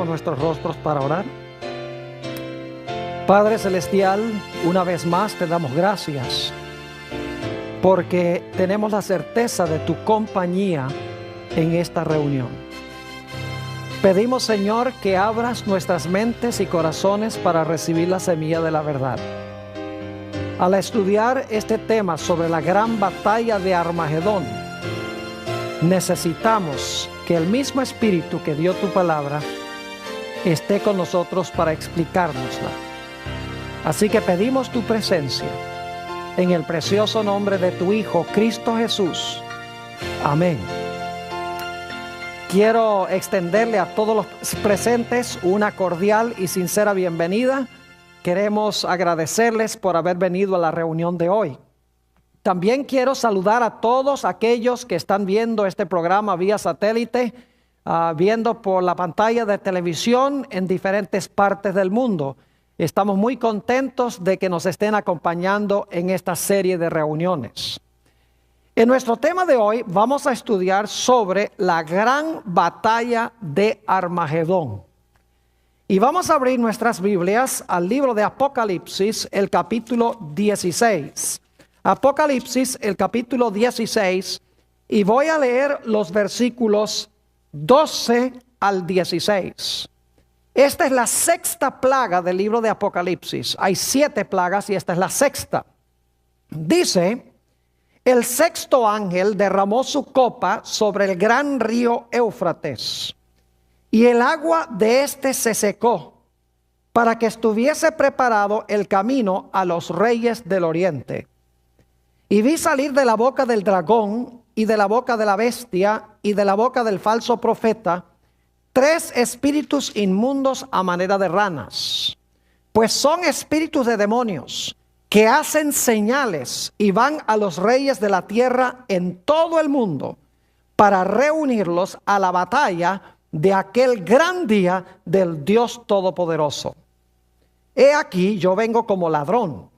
Inclinemos nuestros rostros para orar. Padre Celestial, una vez más te damos gracias porque tenemos la certeza de tu compañía en esta reunión. Pedimos, Señor, que abras nuestras mentes y corazones para recibir la semilla de la verdad. Al estudiar este tema sobre la gran batalla de Armagedón, necesitamos que el mismo Espíritu que dio tu palabra esté con nosotros para explicárnosla. Así que pedimos tu presencia en el precioso nombre de tu Hijo, Cristo Jesús. Amén. Quiero extenderle a todos los presentes una cordial y sincera bienvenida. Queremos agradecerles por haber venido a la reunión de hoy. También quiero saludar a todos aquellos que están viendo este programa vía satélite, viendo por la pantalla de televisión en diferentes partes del mundo. Estamos muy contentos de que nos estén acompañando en esta serie de reuniones. En nuestro tema de hoy vamos a estudiar sobre la gran batalla de Armagedón. Y vamos a abrir nuestras Biblias al libro de Apocalipsis, el capítulo 16. Apocalipsis, el capítulo 16, y voy a leer los versículos 12 al 16. Esta es la sexta plaga del libro de Apocalipsis. Hay 7 plagas y esta es la sexta. Dice: el sexto ángel derramó su copa sobre el gran río Éufrates, y el agua de éste se secó, para que estuviese preparado el camino a los reyes del oriente. Y vi salir de la boca del dragón, y de la boca de la bestia, y de la boca del falso profeta, 3 espíritus inmundos a manera de ranas, pues son espíritus de demonios, que hacen señales y van a los reyes de la tierra en todo el mundo, para reunirlos a la batalla de aquel gran día del Dios Todopoderoso. He aquí, yo vengo como ladrón.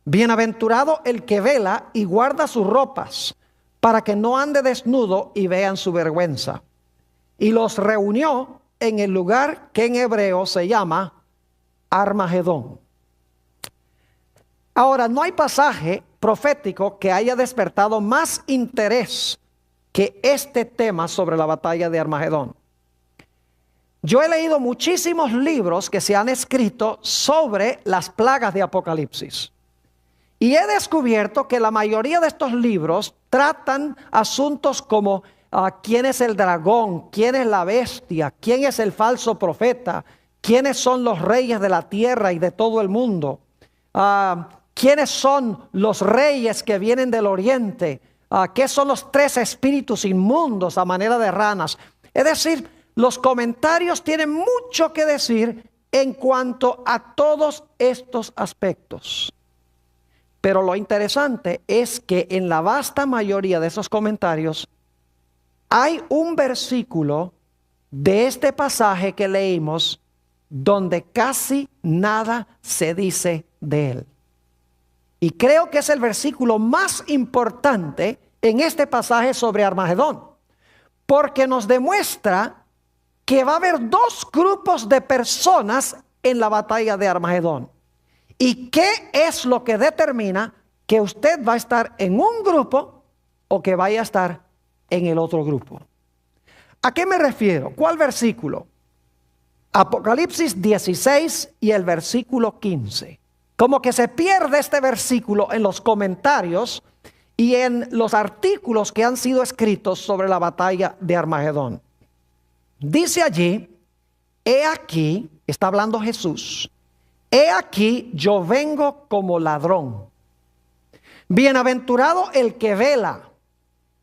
Bienaventurado el que vela y guarda sus ropas, para que no ande desnudo y vean su vergüenza. Y los reunió en el lugar que en hebreo se llama Armagedón. Ahora, no hay pasaje profético que haya despertado más interés que este tema sobre la batalla de Armagedón. Yo he leído muchísimos libros que se han escrito sobre las plagas de Apocalipsis. Y he descubierto que la mayoría de estos libros tratan asuntos como quién es el dragón, quién es la bestia, quién es el falso profeta, quiénes son los reyes de la tierra y de todo el mundo, quiénes son los reyes que vienen del oriente, qué son los 3 espíritus inmundos a manera de ranas. Es decir, los comentarios tienen mucho que decir en cuanto a todos estos aspectos. Pero lo interesante es que en la vasta mayoría de esos comentarios hay un versículo de este pasaje que leímos donde casi nada se dice de él. Y creo que es el versículo más importante en este pasaje sobre Armagedón, porque nos demuestra que va a haber 2 grupos de personas en la batalla de Armagedón. ¿Y qué es lo que determina que usted va a estar en un grupo o que vaya a estar en el otro grupo? ¿A qué me refiero? ¿Cuál versículo? Apocalipsis 16 y el versículo 15. Como que se pierde este versículo en los comentarios y en los artículos que han sido escritos sobre la batalla de Armagedón. Dice allí: he aquí, está hablando Jesús, he aquí yo vengo como ladrón. Bienaventurado el que vela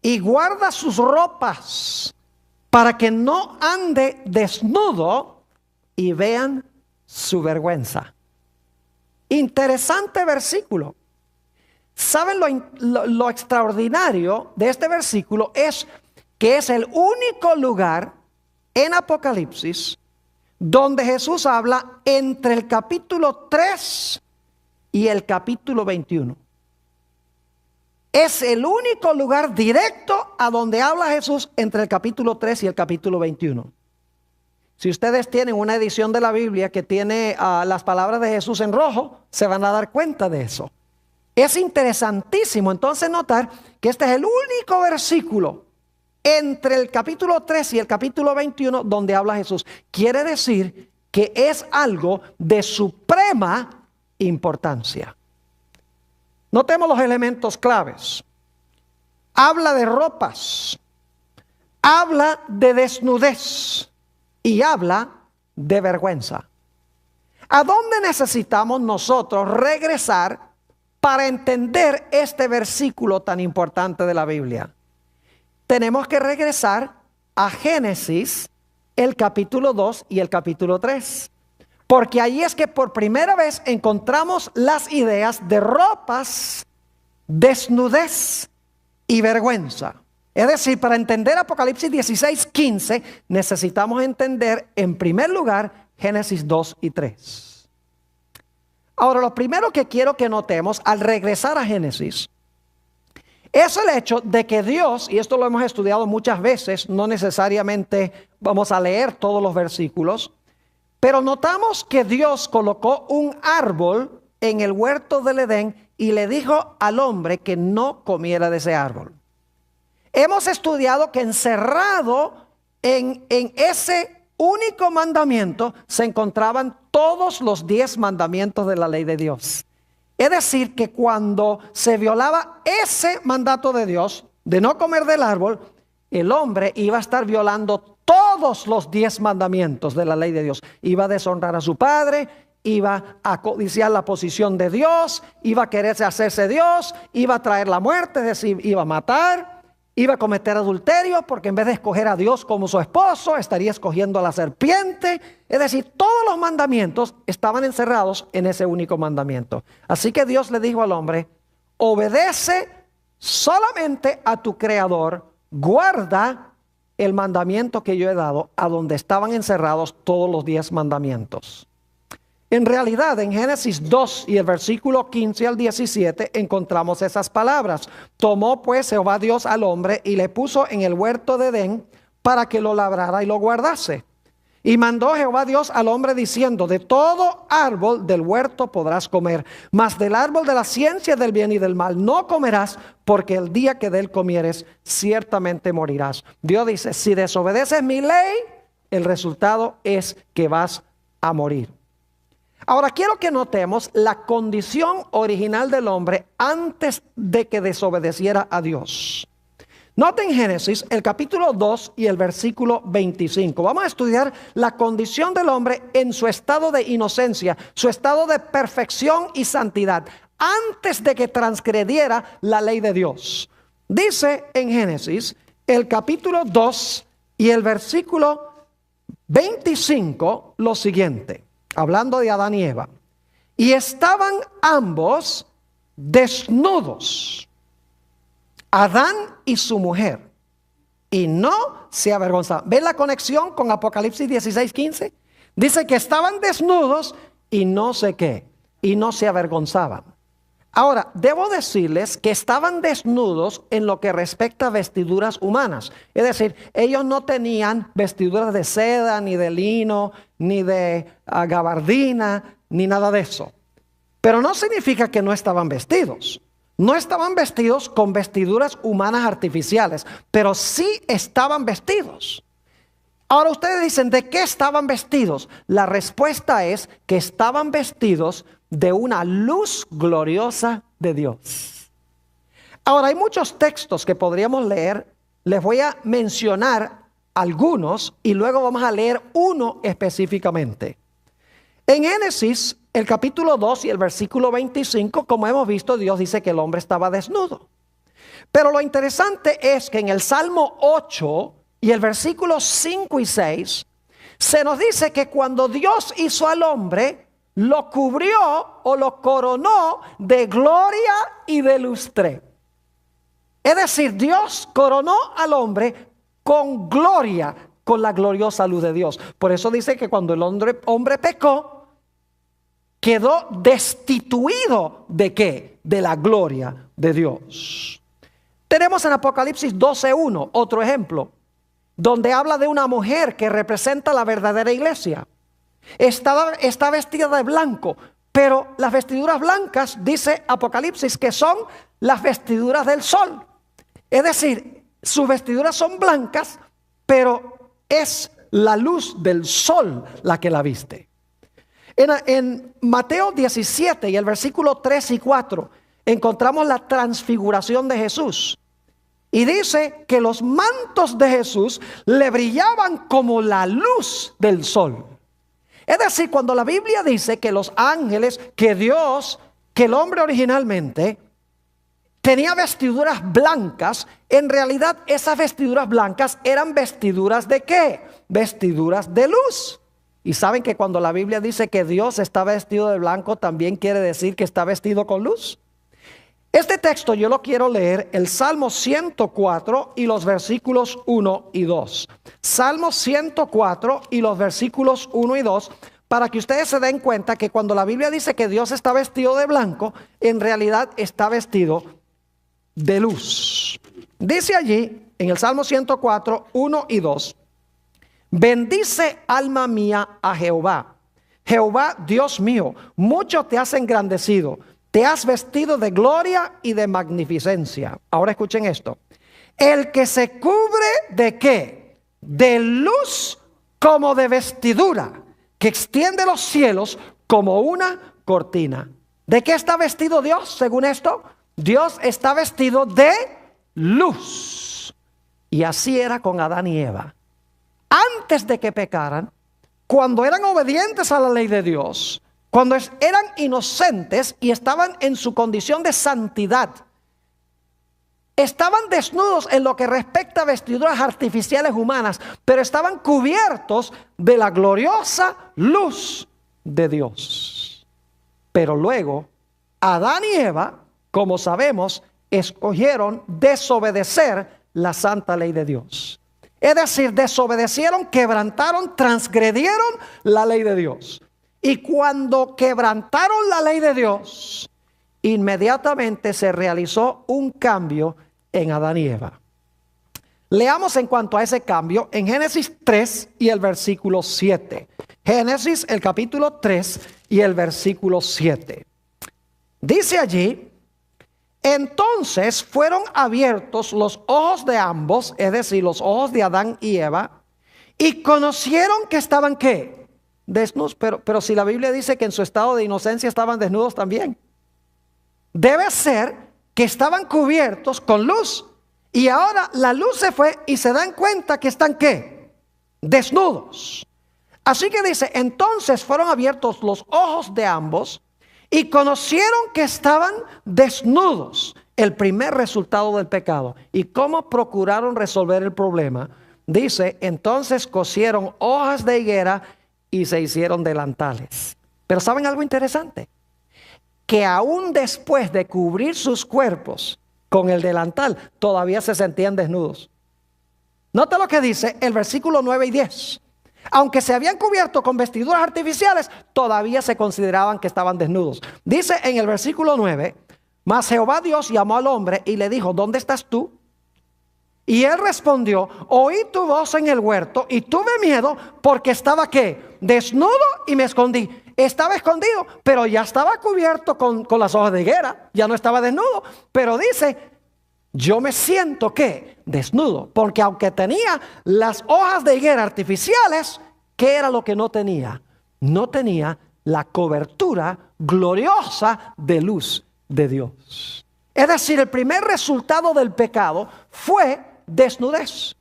y guarda sus ropas, para que no ande desnudo y vean su vergüenza. Interesante versículo. ¿Saben lo extraordinario de este versículo? Es que es el único lugar en Apocalipsis donde Jesús habla entre el capítulo 3 y el capítulo 21. Es el único lugar directo a donde habla Jesús entre el capítulo 3 y el capítulo 21. Si ustedes tienen una edición de la Biblia que tiene las palabras de Jesús en rojo, se van a dar cuenta de eso. Es interesantísimo entonces notar que este es el único versículo entre el capítulo 3 y el capítulo 21 donde habla Jesús. Quiere decir que es algo de suprema importancia. Notemos los elementos claves. Habla de ropas, habla de desnudez y habla de vergüenza. ¿A dónde necesitamos nosotros regresar para entender este versículo tan importante de la Biblia? Tenemos que regresar a Génesis, el capítulo 2 y el capítulo 3. Porque ahí es que por primera vez encontramos las ideas de ropas, desnudez y vergüenza. Es decir, para entender Apocalipsis 16:15 necesitamos entender en primer lugar Génesis 2 y 3. Ahora, lo primero que quiero que notemos al regresar a Génesis es el hecho de que Dios, y esto lo hemos estudiado muchas veces, no necesariamente vamos a leer todos los versículos, pero notamos que Dios colocó un árbol en el huerto del Edén y le dijo al hombre que no comiera de ese árbol. Hemos estudiado que encerrado en ese único mandamiento se encontraban todos los 10 mandamientos de la ley de Dios. Es decir, que cuando se violaba ese mandato de Dios de no comer del árbol, el hombre iba a estar violando todos los 10 mandamientos de la ley de Dios. Iba a deshonrar a su padre, iba a codiciar la posición de Dios, iba a quererse hacerse Dios, iba a traer la muerte, es decir, iba a matar, iba a cometer adulterio, porque en vez de escoger a Dios como su esposo, estaría escogiendo a la serpiente. Es decir, todos los mandamientos estaban encerrados en ese único mandamiento. Así que Dios le dijo al hombre: obedece solamente a tu Creador, guarda el mandamiento que yo he dado, a donde estaban encerrados todos los 10 mandamientos. En realidad, en Génesis 2 y el versículo 15 al 17 encontramos esas palabras. Tomó pues Jehová Dios al hombre y le puso en el huerto de Edén para que lo labrara y lo guardase. Y mandó Jehová Dios al hombre diciendo: de todo árbol del huerto podrás comer, mas del árbol de la ciencia del bien y del mal no comerás, porque el día que de él comieres ciertamente morirás. Dios dice: si desobedeces mi ley, el resultado es que vas a morir. Ahora quiero que notemos la condición original del hombre antes de que desobedeciera a Dios. Noten Génesis, el capítulo 2 y el versículo 25. Vamos a estudiar la condición del hombre en su estado de inocencia, su estado de perfección y santidad, antes de que transgrediera la ley de Dios. Dice en Génesis, el capítulo 2 y el versículo 25, lo siguiente, hablando de Adán y Eva. Y estaban ambos desnudos, Adán y su mujer, y no se avergonzaban. ¿Ven la conexión con Apocalipsis 16:15? Dice que estaban desnudos y no sé qué, y no se avergonzaban. Ahora, debo decirles que estaban desnudos en lo que respecta a vestiduras humanas. Es decir, ellos no tenían vestiduras de seda, ni de lino, ni de gabardina, ni nada de eso. Pero no significa que no estaban vestidos. No estaban vestidos con vestiduras humanas artificiales, pero sí estaban vestidos. Ahora ustedes dicen, ¿de qué estaban vestidos? La respuesta es que estaban vestidos de una luz gloriosa de Dios. Ahora hay muchos textos que podríamos leer. Les voy a mencionar algunos y luego vamos a leer uno específicamente. En Génesis, el capítulo 2 y el versículo 25, como hemos visto, Dios dice que el hombre estaba desnudo. Pero lo interesante es que en el Salmo 8 y el versículo 5 y 6, se nos dice que cuando Dios hizo al hombre, lo cubrió o lo coronó de gloria y de lustre. Es decir, Dios coronó al hombre con gloria, con la gloriosa luz de Dios. Por eso dice que cuando el hombre pecó, quedó destituido ¿de qué? De la gloria de Dios. Tenemos en Apocalipsis 12:1 otro ejemplo. donde habla de una mujer que representa la verdadera iglesia. Está vestida de blanco, pero las vestiduras blancas, dice Apocalipsis, que son las vestiduras del sol. Es decir, sus vestiduras son blancas, pero es la luz del sol la que la viste. En Mateo 17 y el versículo 3 y 4 encontramos la transfiguración de Jesús. Y dice que los mantos de Jesús le brillaban como la luz del sol. Es decir, cuando la Biblia dice que los ángeles, que Dios, que el hombre originalmente tenía vestiduras blancas, en realidad esas vestiduras blancas eran vestiduras ¿de qué? Vestiduras de luz. Y saben que cuando la Biblia dice que Dios está vestido de blanco, también quiere decir que está vestido con luz. Este texto yo lo quiero leer, el Salmo 104 y los versículos 1 y 2. Salmo 104 y los versículos 1 y 2, para que ustedes se den cuenta que cuando la Biblia dice que Dios está vestido de blanco, en realidad está vestido de luz. Dice allí, en el Salmo 104, 1 y 2, bendice alma mía a Jehová. Jehová, Dios mío, mucho te has engrandecido. Te has vestido de gloria y de magnificencia. Ahora escuchen esto. El que se cubre ¿de qué? De luz como de vestidura, que extiende los cielos como una cortina. ¿De qué está vestido Dios según esto? Dios está vestido de luz. Y así era con Adán y Eva. Antes de que pecaran, cuando eran obedientes a la ley de Dios, cuando eran inocentes y estaban en su condición de santidad, estaban desnudos en lo que respecta a vestiduras artificiales humanas, pero estaban cubiertos de la gloriosa luz de Dios. Pero luego, Adán y Eva, como sabemos, escogieron desobedecer la santa ley de Dios. Es decir, desobedecieron, quebrantaron, transgredieron la ley de Dios. Y cuando quebrantaron la ley de Dios, inmediatamente se realizó un cambio en Adán y Eva. Leamos en cuanto a ese cambio en Génesis 3 y el versículo 7. Génesis, el capítulo 3 y el versículo 7. Dice allí, entonces fueron abiertos los ojos de ambos, es decir, los ojos de Adán y Eva, y conocieron que estaban ¿qué? Desnudos. Pero si la Biblia dice que en su estado de inocencia estaban desnudos también. Debe ser que estaban cubiertos con luz. Y ahora la luz se fue y se dan cuenta que están ¿qué? Desnudos. Así que dice, entonces fueron abiertos los ojos de ambos y conocieron que estaban desnudos. El primer resultado del pecado. ¿Y cómo procuraron resolver el problema? Dice, entonces cosieron hojas de higuera y se hicieron delantales. Pero ¿saben algo interesante? Que aún después de cubrir sus cuerpos con el delantal, todavía se sentían desnudos. Nota lo que dice el versículo 9 y 10. Aunque se habían cubierto con vestiduras artificiales, todavía se consideraban que estaban desnudos. Dice en el versículo 9, mas Jehová Dios llamó al hombre y le dijo, ¿dónde estás tú? Y él respondió, oí tu voz en el huerto y tuve miedo porque estaba ¿qué? Desnudo y me escondí. Estaba escondido, pero ya estaba cubierto con las hojas de higuera. Ya no estaba desnudo. Pero dice, yo me siento ¿qué? Desnudo. Porque aunque tenía las hojas de higuera artificiales, ¿qué era lo que no tenía? No tenía la cobertura gloriosa de luz de Dios. Es decir, el primer resultado del pecado fue desnudez.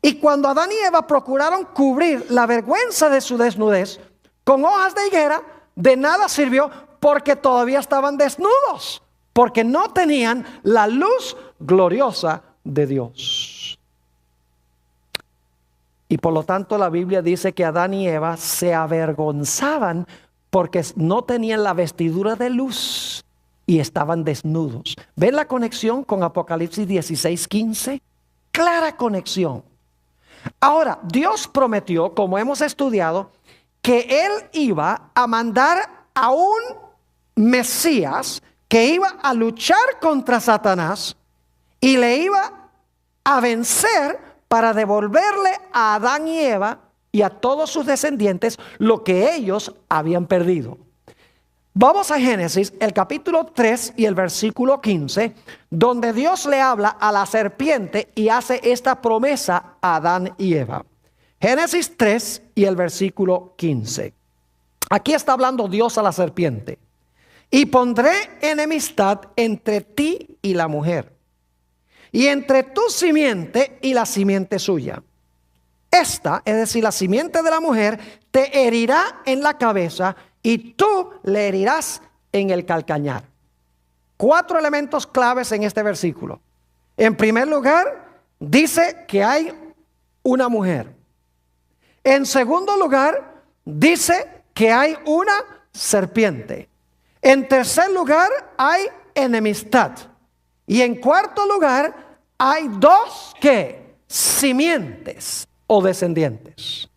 Y cuando Adán y Eva procuraron cubrir la vergüenza de su desnudez con hojas de higuera, de nada sirvió porque todavía estaban desnudos, porque no tenían la luz gloriosa de Dios. Y por lo tanto la Biblia dice que Adán y Eva se avergonzaban porque no tenían la vestidura de luz y estaban desnudos. ¿Ven la conexión con Apocalipsis 16:15? Clara conexión. Ahora, Dios prometió, como hemos estudiado, que Él iba a mandar a un Mesías que iba a luchar contra Satanás y le iba a vencer para devolverle a Adán y Eva y a todos sus descendientes lo que ellos habían perdido. Vamos a Génesis, el capítulo 3 y el versículo 15, donde Dios le habla a la serpiente y hace esta promesa a Adán y Eva. Génesis 3 y el versículo 15. Aquí está hablando Dios a la serpiente. Y pondré enemistad entre ti y la mujer, y entre tu simiente y la simiente suya. Esta, es decir, la simiente de la mujer, te herirá en la cabeza y tú le herirás en el calcañar. 4 elementos claves en este versículo. En primer lugar, dice que hay una mujer. En segundo lugar, dice que hay una serpiente. En tercer lugar, hay enemistad. Y en cuarto lugar, hay 2 ¿qué? Simientes o descendientes.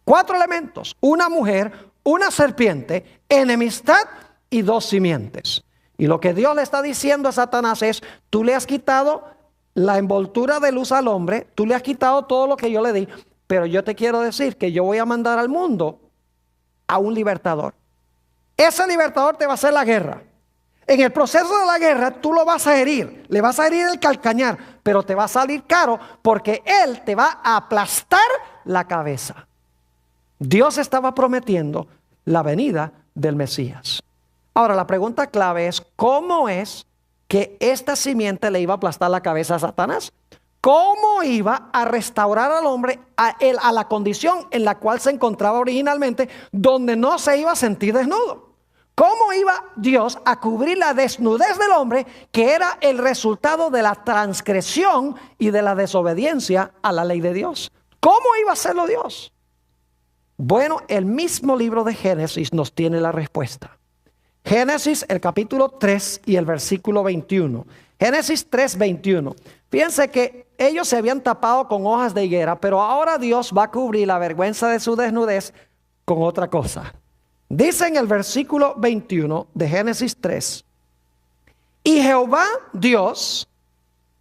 4 elementos: una mujer, una serpiente, enemistad y 2 simientes. Y lo que Dios le está diciendo a Satanás es: tú le has quitado la envoltura de luz al hombre, tú le has quitado todo lo que yo le di, pero yo te quiero decir que yo voy a mandar al mundo a un libertador. Ese libertador te va a hacer la guerra. En el proceso de la guerra tú lo vas a herir, le vas a herir el calcañar, pero te va a salir caro porque él te va a aplastar la cabeza. Dios estaba prometiendo la venida del Mesías. Ahora la pregunta clave es: ¿cómo es que esta simiente le iba a aplastar la cabeza a Satanás? ¿Cómo iba a restaurar al hombre a la condición en la cual se encontraba originalmente, donde no se iba a sentir desnudo? ¿Cómo iba Dios a cubrir la desnudez del hombre, que era el resultado de la transgresión y de la desobediencia a la ley de Dios? ¿Cómo iba a hacerlo Dios? Bueno, el mismo libro de Génesis nos tiene la respuesta. Génesis, el capítulo 3 y el versículo 21. Génesis 3, 21. Fíjense que ellos se habían tapado con hojas de higuera, pero ahora Dios va a cubrir la vergüenza de su desnudez con otra cosa. Dice en el versículo 21 de Génesis 3: y Jehová Dios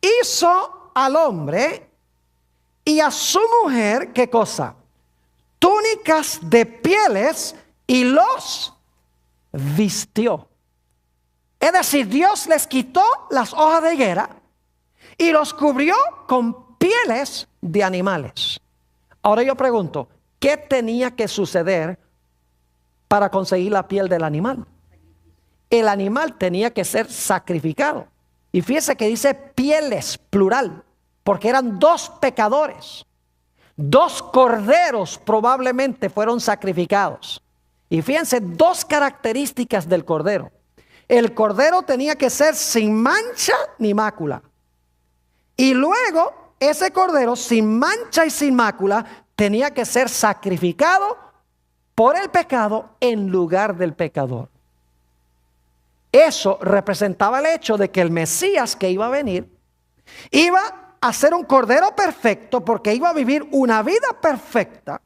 hizo al hombre y a su mujer, ¿qué cosa? Túnicas de pieles, y los vistió. Es decir, Dios les quitó las hojas de higuera y los cubrió con pieles de animales. Ahora yo pregunto, ¿qué tenía que suceder para conseguir la piel del animal? El animal tenía que ser sacrificado. Y fíjese que dice pieles, plural, porque eran 2 pecadores. 2 corderos probablemente fueron sacrificados. Y fíjense 2 características del cordero. El cordero tenía que ser sin mancha ni mácula. Y luego ese cordero sin mancha y sin mácula tenía que ser sacrificado por el pecado en lugar del pecador. Eso representaba el hecho de que el Mesías que iba a venir iba a ser un cordero perfecto, porque iba a vivir una vida perfecta.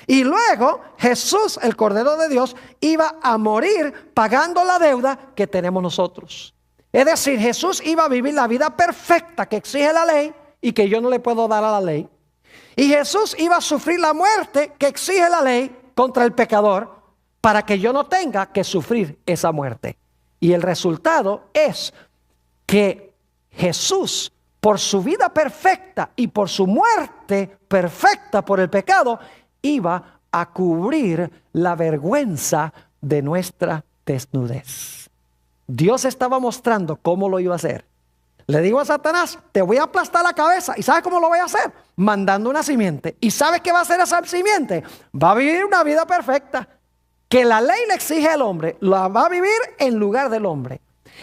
Y luego Jesús, el Cordero de Dios, iba a morir pagando la deuda que tenemos nosotros. Es decir, Jesús iba a vivir la vida perfecta que exige la ley y que yo no le puedo dar a la ley. Y Jesús iba a sufrir la muerte que exige la ley contra el pecador, para que yo no tenga que sufrir esa muerte. Y el resultado es que Jesús, por su vida perfecta y por su muerte perfecta por el pecado, iba a cubrir la vergüenza de nuestra desnudez. Dios estaba mostrando cómo lo iba a hacer. Le digo a Satanás: te voy a aplastar la cabeza. ¿Y sabes cómo lo voy a hacer? Mandando una simiente. ¿Y sabes qué va a hacer esa simiente? Va a vivir una vida perfecta que la ley le exige al hombre. La va a vivir en lugar del hombre.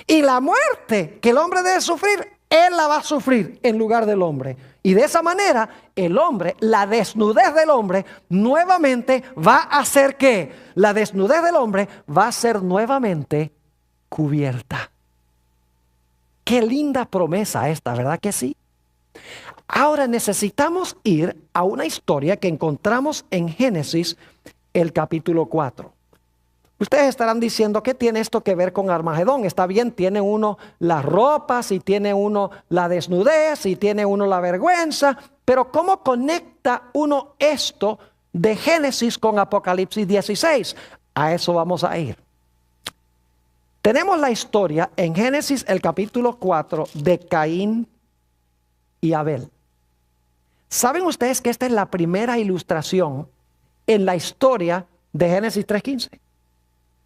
Y la muerte que el hombre debe sufrir, él la va a sufrir en lugar del hombre. Y de esa manera el hombre, la desnudez del hombre nuevamente va a hacer que la desnudez del hombre va a ser nuevamente cubierta. Qué linda promesa esta, ¿verdad que sí? Ahora necesitamos ir a una historia que encontramos en Génesis, el capítulo 4. Ustedes estarán diciendo, ¿qué tiene esto que ver con Armagedón? Está bien, tiene uno las ropas y tiene uno la desnudez y tiene uno la vergüenza, pero ¿cómo conecta uno esto de Génesis con Apocalipsis 16? A eso vamos a ir. Tenemos la historia en Génesis el capítulo 4 de Caín y Abel. ¿Saben ustedes que esta es la primera ilustración en la historia de Génesis 3:15?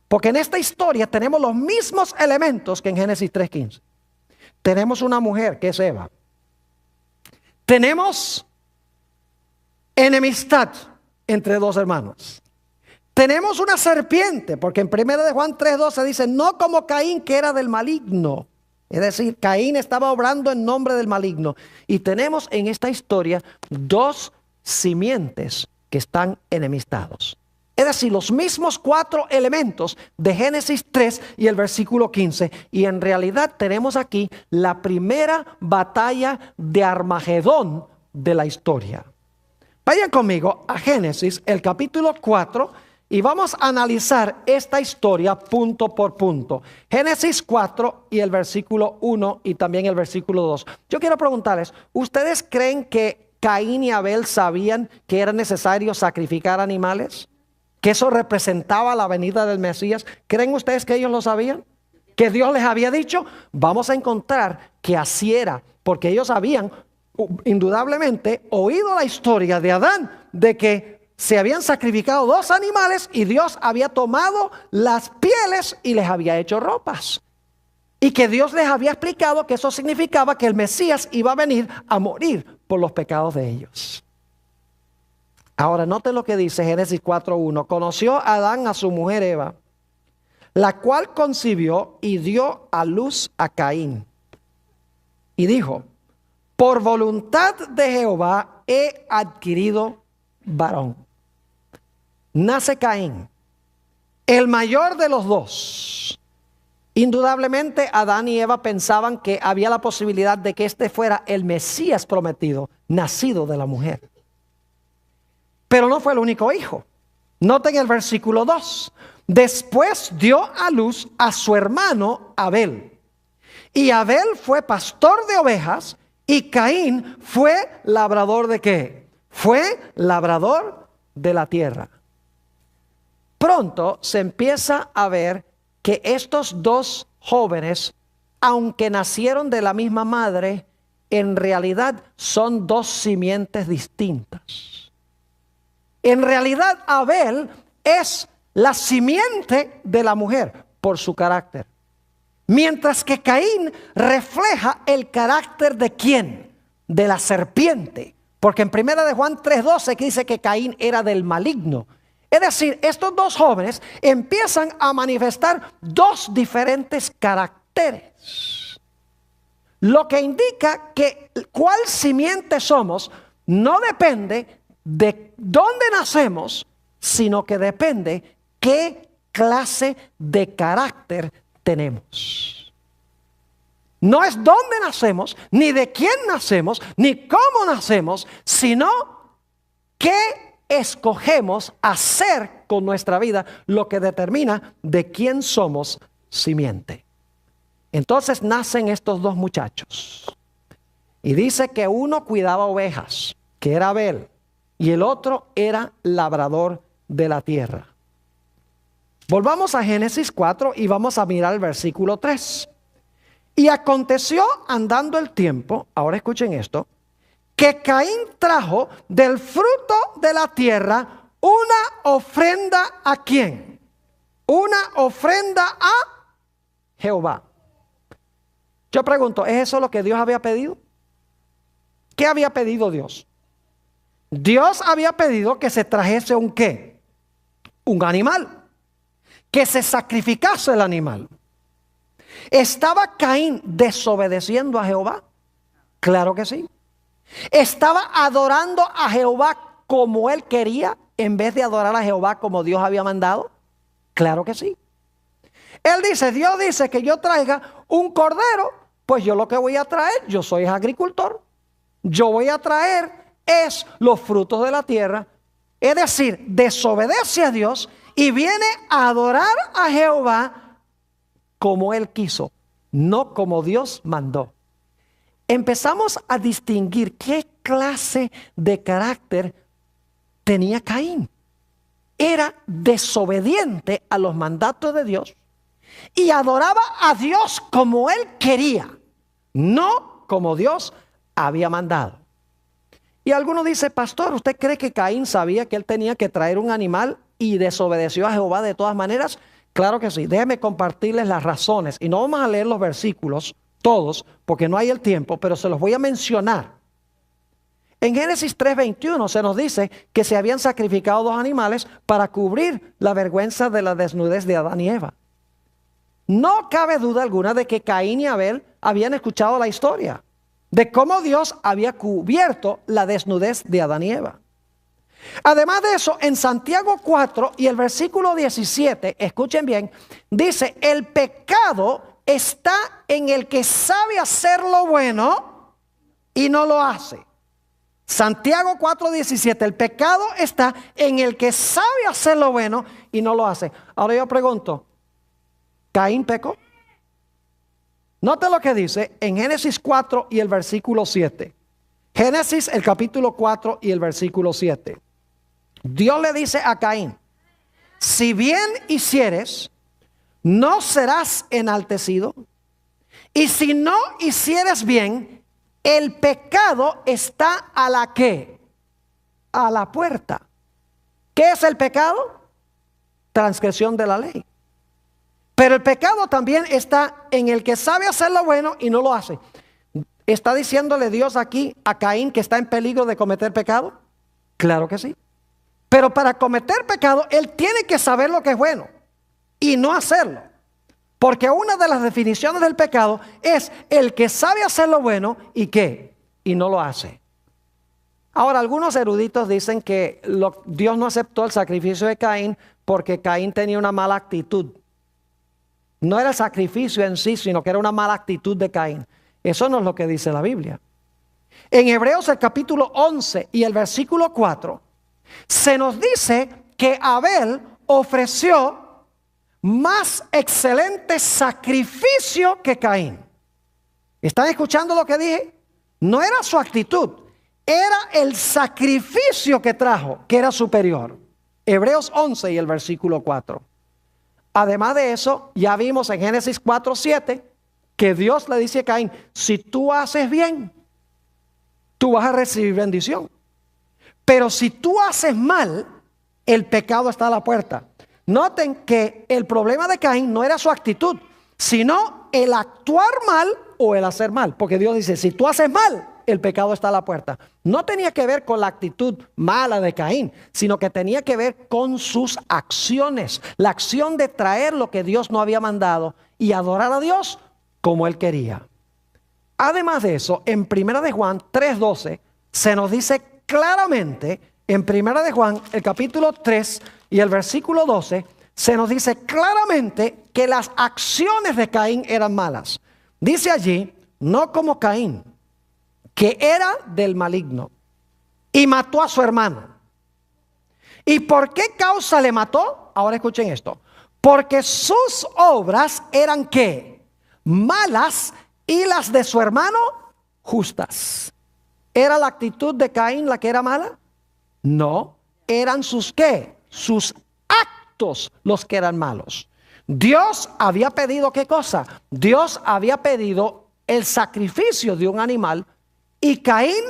Porque en esta historia tenemos los mismos elementos que en Génesis 3:15. Tenemos una mujer que es Eva. Tenemos enemistad entre dos hermanos. Tenemos una serpiente, porque en 1 de Juan 3:12 dice, no como Caín, que era del maligno. Es decir, Caín estaba obrando en nombre del maligno. Y tenemos en esta historia dos simientes que están enemistados. Es decir, los mismos 4 elementos de Génesis 3 y el versículo 15. Y en realidad tenemos aquí la primera batalla de Armagedón de la historia. Vayan conmigo a Génesis, el capítulo 4, y vamos a analizar esta historia punto por punto. Génesis 4 y el versículo 1 y también el versículo 2. Yo quiero preguntarles, ¿ustedes creen que Caín y Abel sabían que era necesario sacrificar animales? ¿Que eso representaba la venida del Mesías? ¿Creen ustedes que ellos lo sabían? ¿Que Dios les había dicho? Vamos a encontrar que así era, porque ellos habían indudablemente oído la historia de Adán, de que se habían sacrificado 2 animales y Dios había tomado las pieles y les había hecho ropas. Y que Dios les había explicado que eso significaba que el Mesías iba a venir a morir por los pecados de ellos. Ahora noten lo que dice Génesis 4:1. Conoció Adán a su mujer Eva, la cual concibió y dio a luz a Caín. Y dijo, por voluntad de Jehová he adquirido varón. Nace Caín, el mayor de los 2. Indudablemente Adán y Eva pensaban que había la posibilidad de que este fuera el Mesías prometido, nacido de la mujer. Pero no fue el único hijo. Noten el versículo 2. Después dio a luz a su hermano Abel. Y Abel fue pastor de ovejas y Caín fue labrador ¿de qué? Fue labrador de la tierra. Pronto se empieza a ver que estos 2 jóvenes, aunque nacieron de la misma madre, en realidad son 2 simientes distintas. En realidad Abel es la simiente de la mujer por su carácter. Mientras que Caín refleja el carácter de ¿quién? De la serpiente. Porque en 1 de Juan 3:12 que dice que Caín era del maligno. Es decir, estos 2 jóvenes empiezan a manifestar 2 diferentes caracteres. Lo que indica que cuál simiente somos no depende de dónde nacemos, sino que depende qué clase de carácter tenemos. No es dónde nacemos, ni de quién nacemos, ni cómo nacemos, sino qué escogemos hacer con nuestra vida, lo que determina de quién somos simiente. Entonces nacen estos 2 muchachos. Y dice que uno cuidaba ovejas, que era Abel, y el otro era labrador de la tierra. Volvamos a Génesis 4 y vamos a mirar el versículo 3. Y aconteció andando el tiempo, ahora escuchen esto, que Caín trajo del fruto de la tierra una ofrenda ¿a quién? Una ofrenda a Jehová. Yo pregunto, ¿es eso lo que Dios había pedido? ¿Qué había pedido Dios? Dios había pedido que se trajese un ¿qué? Un animal. Que se sacrificase el animal. ¿Estaba Caín desobedeciendo a Jehová? Claro que sí. ¿Estaba adorando a Jehová como él quería en vez de adorar a Jehová como Dios había mandado? Claro que sí. Él dice, Dios dice que yo traiga un cordero, pues yo lo que voy a traer, yo soy agricultor, yo voy a traer es los frutos de la tierra. Es decir, desobedece a Dios y viene a adorar a Jehová como él quiso, no como Dios mandó. Empezamos a distinguir qué clase de carácter tenía Caín. Era desobediente a los mandatos de Dios y adoraba a Dios como él quería, no como Dios había mandado. Y alguno dice, pastor, ¿usted cree que Caín sabía que él tenía que traer un animal y desobedeció a Jehová de todas maneras? Claro que sí. Déjeme compartirles las razones. Y no vamos a leer los versículos todos, porque no hay el tiempo, pero se los voy a mencionar. En Génesis 3:21 se nos dice que se habían sacrificado 2 animales para cubrir la vergüenza de la desnudez de Adán y Eva. No cabe duda alguna de que Caín y Abel habían escuchado la historia de cómo Dios había cubierto la desnudez de Adán y Eva. Además de eso, en Santiago 4 y el versículo 17, escuchen bien, dice, el pecado está en el que sabe hacer lo bueno y no lo hace. Santiago 4:17, el pecado está en el que sabe hacer lo bueno y no lo hace. Ahora yo pregunto, ¿Caín pecó? Note lo que dice en Génesis 4 y el versículo 7. Génesis el capítulo 4 y el versículo 7. Dios le dice a Caín, si bien hicieres, no serás enaltecido. Y si no hicieres bien, el pecado está a la ¿qué? A la puerta. ¿Qué es el pecado? Transgresión de la ley. Pero el pecado también está en el que sabe hacer lo bueno y no lo hace. ¿Está diciéndole Dios aquí a Caín que está en peligro de cometer pecado? Claro que sí. Pero para cometer pecado, él tiene que saber lo que es bueno y no hacerlo. Porque una de las definiciones del pecado es el que sabe hacer lo bueno y ¿qué? Y no lo hace. Ahora, algunos eruditos dicen que Dios no aceptó el sacrificio de Caín porque Caín tenía una mala actitud. No era el sacrificio en sí, sino que era una mala actitud de Caín. Eso no es lo que dice la Biblia. En Hebreos el capítulo 11 y el versículo 4, se nos dice que Abel ofreció más excelente sacrificio que Caín. ¿Están escuchando lo que dije? No era su actitud, era el sacrificio que trajo, que era superior. Hebreos 11 y el versículo 4. Además de eso, ya vimos en Génesis 4:7 que Dios le dice a Caín, si tú haces bien, tú vas a recibir bendición. Pero si tú haces mal, el pecado está a la puerta. Noten que el problema de Caín no era su actitud, sino el actuar mal o el hacer mal. Porque Dios dice, si tú haces mal, el pecado está a la puerta. No tenía que ver con la actitud mala de Caín, sino que tenía que ver con sus acciones. La acción de traer lo que Dios no había mandado y adorar a Dios como él quería. Además de eso, en 1 de Juan 3:12 se nos dice claramente, en 1 de Juan, el capítulo 3 y el versículo 12, se nos dice claramente que las acciones de Caín eran malas. Dice allí, no como Caín, que era del maligno y mató a su hermano. ¿Y por qué causa le mató? Ahora escuchen esto. Porque sus obras eran ¿qué? Malas y las de su hermano justas. ¿Era la actitud de Caín la que era mala? No, eran sus ¿qué? Sus actos los que eran malos. Dios había pedido ¿qué cosa? Dios había pedido el sacrificio de un animal y Caín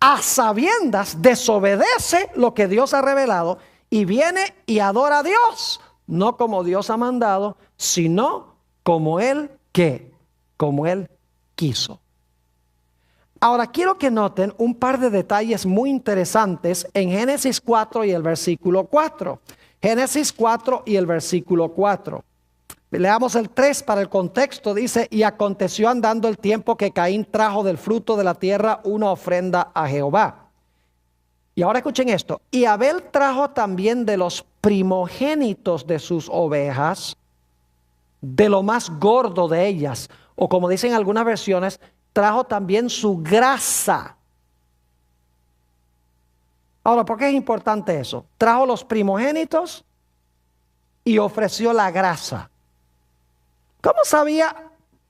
a sabiendas desobedece lo que Dios ha revelado y viene y adora a Dios, no como Dios ha mandado, sino como él ¿qué? Como él quiso. Ahora quiero que noten un par de detalles muy interesantes en Génesis 4 y el versículo 4. Génesis 4 y el versículo 4. Leamos el 3 para el contexto. Dice, y aconteció andando el tiempo que Caín trajo del fruto de la tierra una ofrenda a Jehová. Y ahora escuchen esto. Y Abel trajo también de los primogénitos de sus ovejas, de lo más gordo de ellas. O como dicen algunas versiones, trajo también su grasa. Ahora, ¿por qué es importante eso? Trajo los primogénitos y ofreció la grasa. ¿Cómo sabía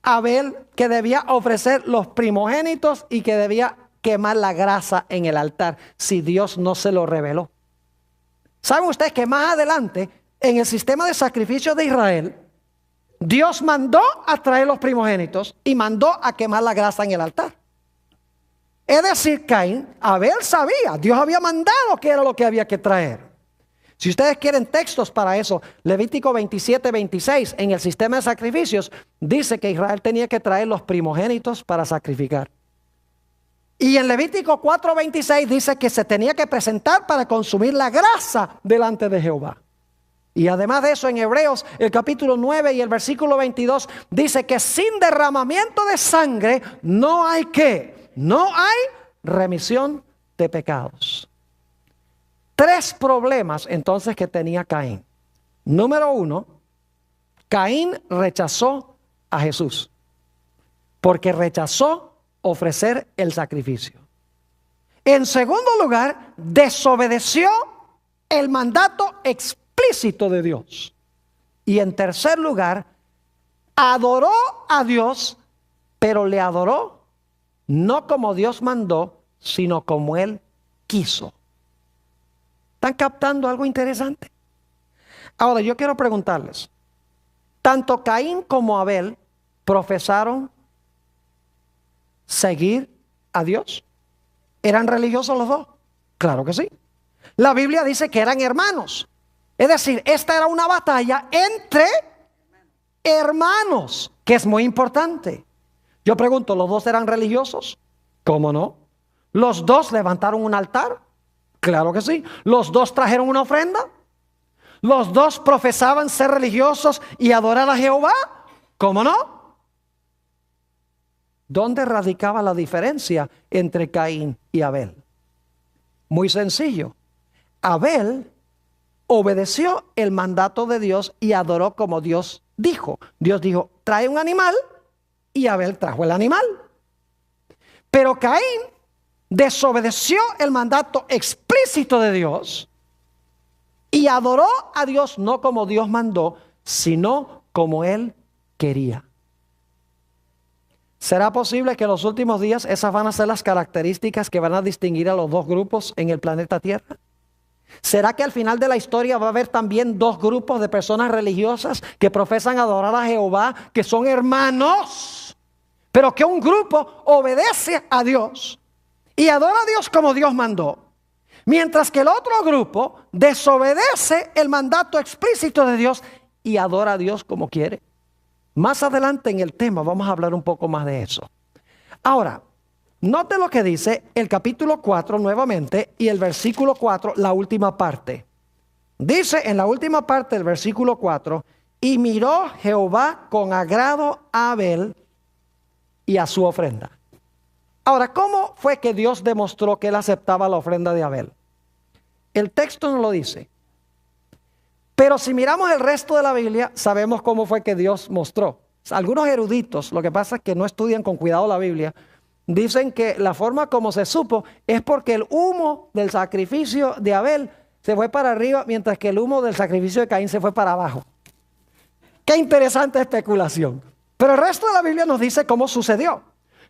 Abel que debía ofrecer los primogénitos y que debía quemar la grasa en el altar si Dios no se lo reveló? ¿Saben ustedes que más adelante en el sistema de sacrificio de Israel, Dios mandó a traer los primogénitos y mandó a quemar la grasa en el altar? Es decir, Abel sabía, Dios había mandado que era lo que había que traer. Si ustedes quieren textos para eso, Levítico 27:26 en el sistema de sacrificios dice que Israel tenía que traer los primogénitos para sacrificar. Y en Levítico 4:26 dice que se tenía que presentar para consumir la grasa delante de Jehová. Y además de eso, en Hebreos, el capítulo 9 y el versículo 22 dice que sin derramamiento de sangre no hay remisión de pecados. 3 problemas entonces que tenía Caín. Número 1, Caín rechazó a Jesús porque rechazó ofrecer el sacrificio. En segundo lugar, desobedeció el mandato explícito de Dios. Y en tercer lugar, adoró a Dios, pero le adoró no como Dios mandó, sino como él quiso. ¿Están captando algo interesante? Ahora yo quiero preguntarles, tanto Caín como Abel profesaron seguir a Dios. ¿Eran religiosos los dos? Claro que sí. La Biblia dice que eran hermanos. Es decir, esta era una batalla entre hermanos, que es muy importante. Yo pregunto, ¿los dos eran religiosos? ¿Cómo no? ¿Los dos levantaron un altar? Claro que sí. ¿Los dos trajeron una ofrenda? ¿Los dos profesaban ser religiosos y adorar a Jehová? ¿Cómo no? ¿Dónde radicaba la diferencia entre Caín y Abel? Muy sencillo. Abel obedeció el mandato de Dios y adoró como Dios dijo. Dios dijo, trae un animal, y Abel trajo el animal. Pero Caín desobedeció el mandato explícito de Dios y adoró a Dios no como Dios mandó, sino como él quería. ¿Será posible que en los últimos días esas van a ser las características que van a distinguir a los dos grupos en el planeta Tierra? ¿Será que al final de la historia va a haber también 2 grupos de personas religiosas que profesan adorar a Jehová, que son hermanos, pero que un grupo obedece a Dios y adora a Dios como Dios mandó, mientras que el otro grupo desobedece el mandato explícito de Dios y adora a Dios como quiere? Más adelante en el tema vamos a hablar un poco más de eso. Ahora, note lo que dice el capítulo 4 nuevamente y el versículo 4, la última parte. Dice en la última parte del versículo 4, y miró Jehová con agrado a Abel y a su ofrenda. Ahora, ¿cómo fue que Dios demostró que él aceptaba la ofrenda de Abel? El texto no lo dice. Pero si miramos el resto de la Biblia, sabemos cómo fue que Dios mostró. Algunos eruditos, lo que pasa es que no estudian con cuidado la Biblia, dicen que la forma como se supo es porque el humo del sacrificio de Abel se fue para arriba, mientras que el humo del sacrificio de Caín se fue para abajo. Qué interesante especulación. Pero el resto de la Biblia nos dice cómo sucedió.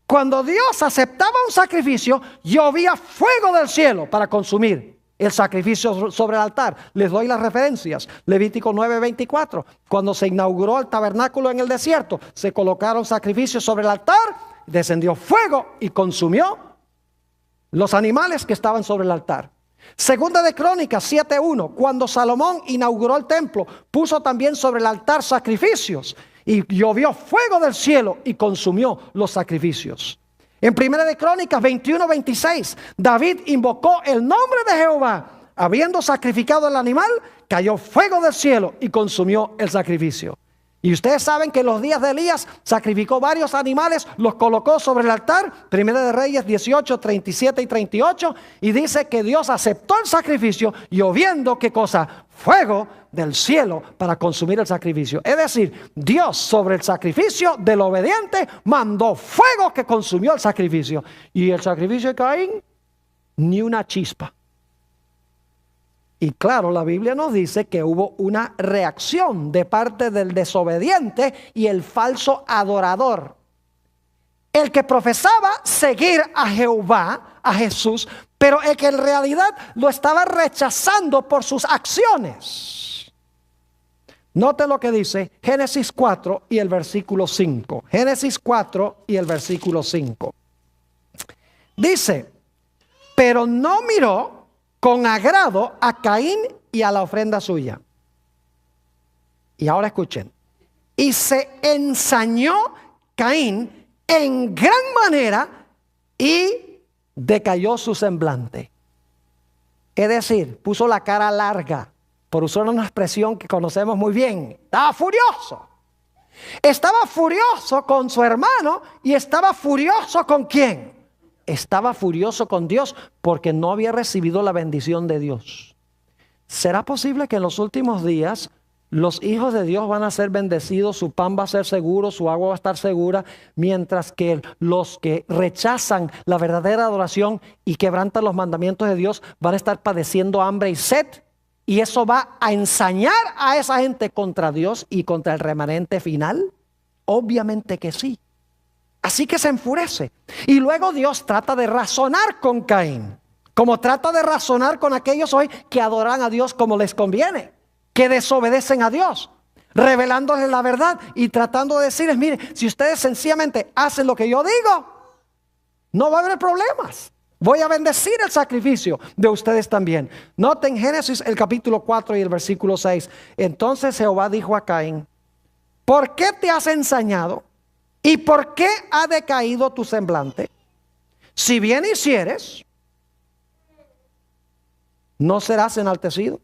Cuando Dios aceptaba un sacrificio, llovía fuego del cielo para consumir el sacrificio sobre el altar. Les doy las referencias. Levítico 9:24. Cuando se inauguró el tabernáculo en el desierto, se colocaron sacrificios sobre el altar, descendió fuego y consumió los animales que estaban sobre el altar. Segunda de Crónicas 7:1. Cuando Salomón inauguró el templo, puso también sobre el altar sacrificios y llovió fuego del cielo y consumió los sacrificios. En Primera de Crónicas 21:26, David invocó el nombre de Jehová. Habiendo sacrificado el animal, cayó fuego del cielo y consumió el sacrificio. Y ustedes saben que en los días de Elías sacrificó varios animales, los colocó sobre el altar. Primera de Reyes 18, 37 y 38. Y dice que Dios aceptó el sacrificio, lloviendo, ¿qué cosa? Fuego del cielo para consumir el sacrificio. Es decir, Dios sobre el sacrificio del obediente mandó fuego que consumió el sacrificio. Y el sacrificio de Caín, ni una chispa. Y claro, la Biblia nos dice que hubo una reacción de parte del desobediente y el falso adorador. El que profesaba seguir a Jehová, a Jesús, pero el que en realidad lo estaba rechazando por sus acciones. Note lo que dice Génesis 4 y el versículo 5. Génesis 4 y el versículo 5. Dice, pero no miró con agrado a Caín y a la ofrenda suya. Y ahora escuchen. Y se ensañó Caín en gran manera y decayó su semblante. Es decir, puso la cara larga, por usar una expresión que conocemos muy bien. Estaba furioso. Estaba furioso con su hermano y estaba furioso ¿con quién? Estaba furioso con Dios porque no había recibido la bendición de Dios. ¿Será posible que en los últimos días los hijos de Dios van a ser bendecidos, su pan va a ser seguro, su agua va a estar segura, mientras que los que rechazan la verdadera adoración y quebrantan los mandamientos de Dios van a estar padeciendo hambre y sed? ¿Y eso va a ensañar a esa gente contra Dios y contra el remanente final? Obviamente que sí. Así que se enfurece. Y luego Dios trata de razonar con Caín, como trata de razonar con aquellos hoy que adoran a Dios como les conviene, que desobedecen a Dios, revelándoles la verdad y tratando de decirles, mire, si ustedes sencillamente hacen lo que yo digo, no va a haber problemas. Voy a bendecir el sacrificio de ustedes también. Noten Génesis el capítulo 4 y el versículo 6. Entonces Jehová dijo a Caín, ¿por qué te has ensañado? ¿Y por qué ha decaído tu semblante? Si bien hicieres, no serás enaltecido.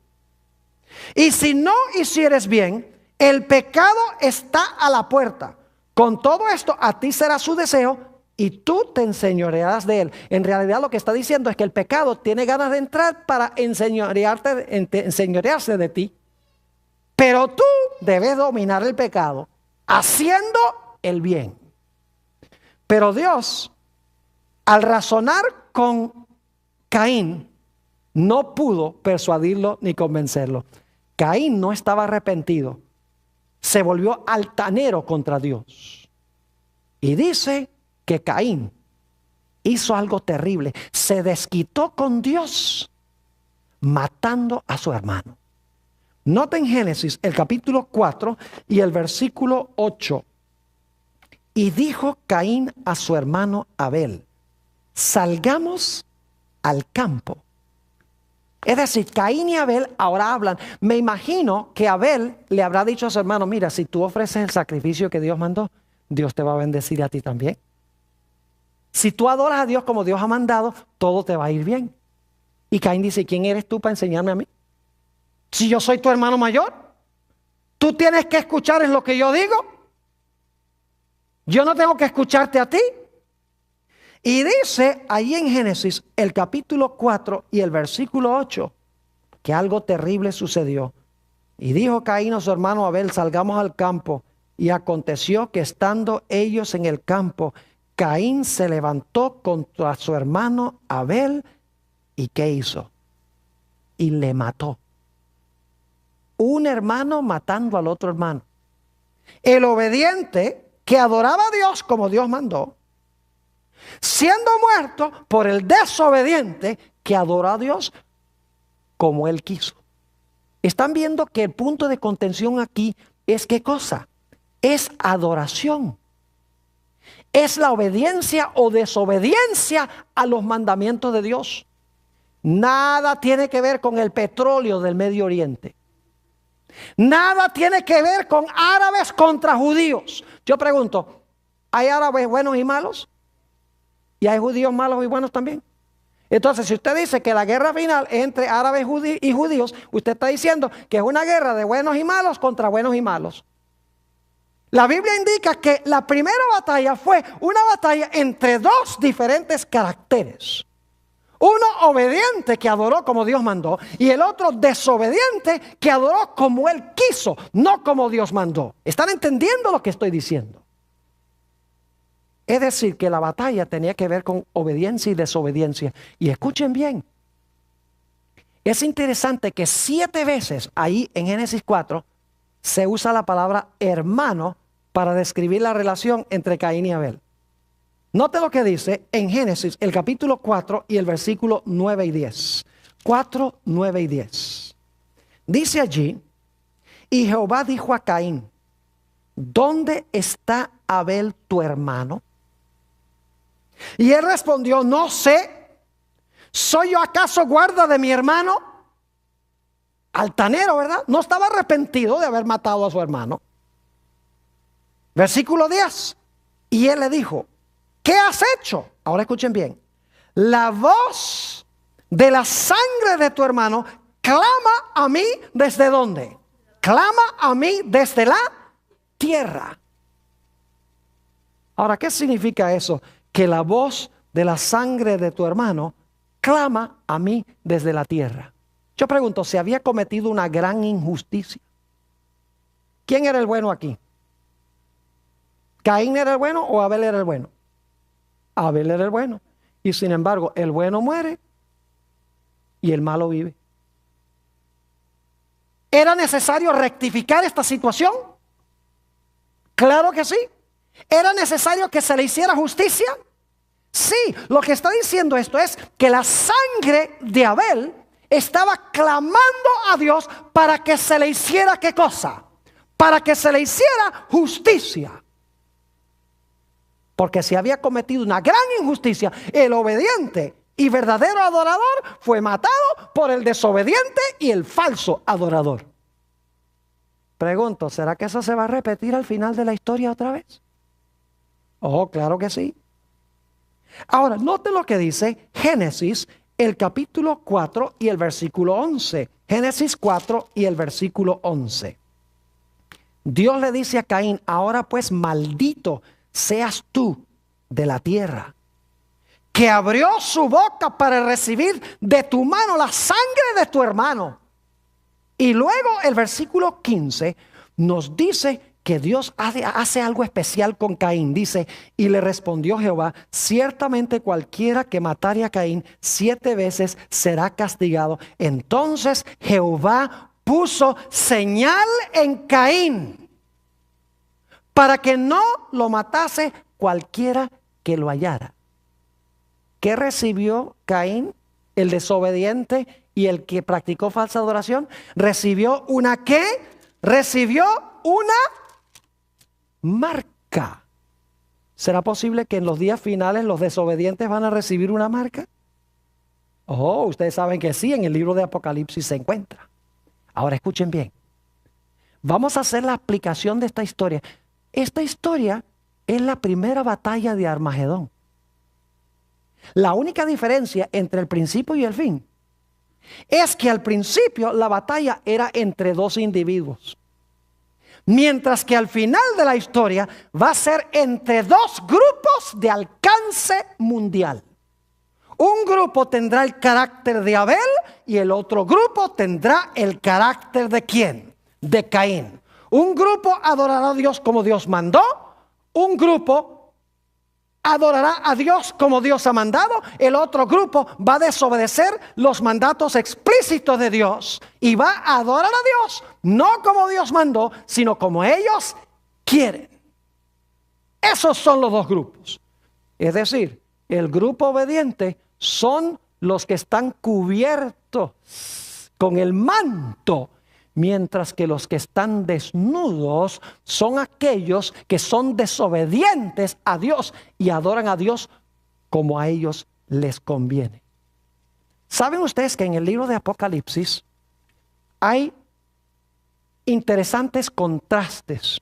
Y si no hicieres bien, el pecado está a la puerta. Con todo esto, a ti será su deseo y tú te enseñorearás de él. En realidad lo que está diciendo es que el pecado tiene ganas de entrar para enseñorearse de ti. Pero tú debes dominar el pecado haciendo el bien. Pero Dios, al razonar con Caín, no pudo persuadirlo ni convencerlo. Caín no estaba arrepentido. Se volvió altanero contra Dios. Y dice que Caín hizo algo terrible. Se desquitó con Dios matando a su hermano. Noten Génesis el capítulo 4 y el versículo 8. Y dijo Caín a su hermano Abel, salgamos al campo. Es decir, Caín y Abel ahora hablan. Me imagino que Abel le habrá dicho a su hermano, mira, si tú ofreces el sacrificio que Dios mandó, Dios te va a bendecir a ti también. Si tú adoras a Dios como Dios ha mandado, todo te va a ir bien. Y Caín dice, ¿quién eres tú para enseñarme a mí? Si yo soy tu hermano mayor, tú tienes que escuchar en lo que yo digo. Yo no tengo que escucharte a ti. Y dice ahí en Génesis el capítulo 4 y el versículo 8 que algo terrible sucedió. Y dijo Caín a su hermano Abel, salgamos al campo. Y aconteció que estando ellos en el campo, Caín se levantó contra su hermano Abel. ¿Y qué hizo? Y le mató. Un hermano matando al otro hermano. El obediente que adoraba a Dios como Dios mandó, siendo muerto por el desobediente que adoró a Dios como él quiso. Están viendo que el punto de contención aquí es ¿qué cosa? Es adoración. Es la obediencia o desobediencia a los mandamientos de Dios. Nada tiene que ver con el petróleo del Medio Oriente. Nada tiene que ver con árabes contra judíos. Yo pregunto, ¿hay árabes buenos y malos? ¿Y hay judíos malos y buenos también? Entonces, si usted dice que la guerra final es entre árabes y judíos, usted está diciendo que es una guerra de buenos y malos contra buenos y malos. La Biblia indica que la primera batalla fue una batalla entre dos diferentes caracteres. Uno obediente que adoró como Dios mandó y el otro desobediente que adoró como él quiso, no como Dios mandó. ¿Están entendiendo lo que estoy diciendo? Es decir, que la batalla tenía que ver con obediencia y desobediencia. Y escuchen bien, Es interesante que 7 veces ahí en Génesis 4 se usa la palabra hermano para describir la relación entre Caín y Abel. Note lo que dice en Génesis, el capítulo 4 y el versículo 9 y 10. 4, 9 y 10. Dice allí, y Jehová dijo a Caín, ¿dónde está Abel tu hermano? Y él respondió, no sé, ¿soy yo acaso guarda de mi hermano? Altanero, ¿verdad? No estaba arrepentido de haber matado a su hermano. Versículo 10. Y él le dijo, ¿qué has hecho? Ahora escuchen bien. La voz de la sangre de tu hermano clama a mí ¿desde dónde? Clama a mí desde la tierra. Ahora, ¿qué significa eso? Que la voz de la sangre de tu hermano clama a mí desde la tierra. Yo pregunto, ¿se había cometido una gran injusticia? ¿Quién era el bueno aquí? ¿Caín era el bueno o Abel era el bueno? Abel era el bueno. Y sin embargo, el bueno muere y el malo vive. ¿Era necesario rectificar esta situación? Claro que sí. ¿Era necesario que se le hiciera justicia? Sí, lo que está diciendo esto es que la sangre de Abel estaba clamando a Dios para que se le hiciera ¿qué cosa? Para que se le hiciera justicia. Porque si había cometido una gran injusticia, el obediente y verdadero adorador fue matado por el desobediente y el falso adorador. Pregunto, ¿será que eso se va a repetir al final de la historia otra vez? Oh, claro que sí. Ahora, note lo que dice Génesis, el capítulo 4 y el versículo 11. Génesis 4 y el versículo 11. Dios le dice a Caín, ahora pues maldito seas tú de la tierra, que abrió su boca para recibir de tu mano la sangre de tu hermano. Y luego el versículo 15 nos dice que Dios hace algo especial con Caín. Dice, y le respondió Jehová, ciertamente cualquiera que matare a Caín 7 veces será castigado. Entonces Jehová puso señal en Caín para que no lo matase cualquiera que lo hallara. ¿Qué recibió Caín, el desobediente y el que practicó falsa adoración? Recibió una ¿qué? Recibió una marca. ¿Será posible que en los días finales los desobedientes van a recibir una marca? Oh, ustedes saben que sí, en el libro de Apocalipsis se encuentra. Ahora escuchen bien. Vamos a hacer la aplicación de esta historia. Esta historia es la primera batalla de Armagedón. La única diferencia entre el principio y el fin es que al principio la batalla era entre 2 individuos. Mientras que al final de la historia va a ser entre 2 grupos de alcance mundial. Un grupo tendrá el carácter de Abel y el otro grupo tendrá el carácter de ¿quién? De Caín. Un grupo adorará a Dios como Dios mandó. Un grupo adorará a Dios como Dios ha mandado. El otro grupo va a desobedecer los mandatos explícitos de Dios y va a adorar a Dios no como Dios mandó, sino como ellos quieren. Esos son los 2 grupos. Es decir, el grupo obediente son los que están cubiertos con el manto, mientras que los que están desnudos son aquellos que son desobedientes a Dios y adoran a Dios como a ellos les conviene. ¿Saben ustedes que en el libro de Apocalipsis hay interesantes contrastes?